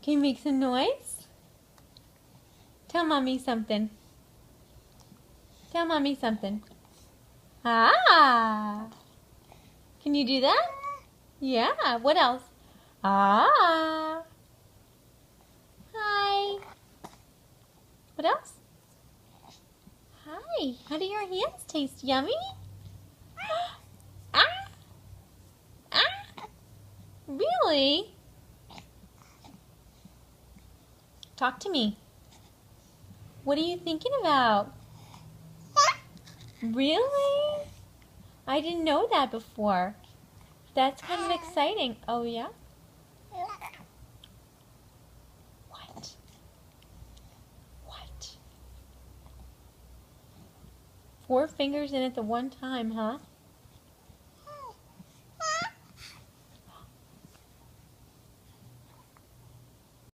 Can you make some noise? Tell Mommy something. Tell Mommy something. Ah! Can you do that? Yeah. What else? Ah! Hi. What else? Hi. How do your hands taste? Yummy? Ah! Ah! Really? Talk to me. What are you thinking about? Really? I didn't know that before. That's kind of exciting. Oh, yeah? What? What? 4 fingers in at the one time, huh?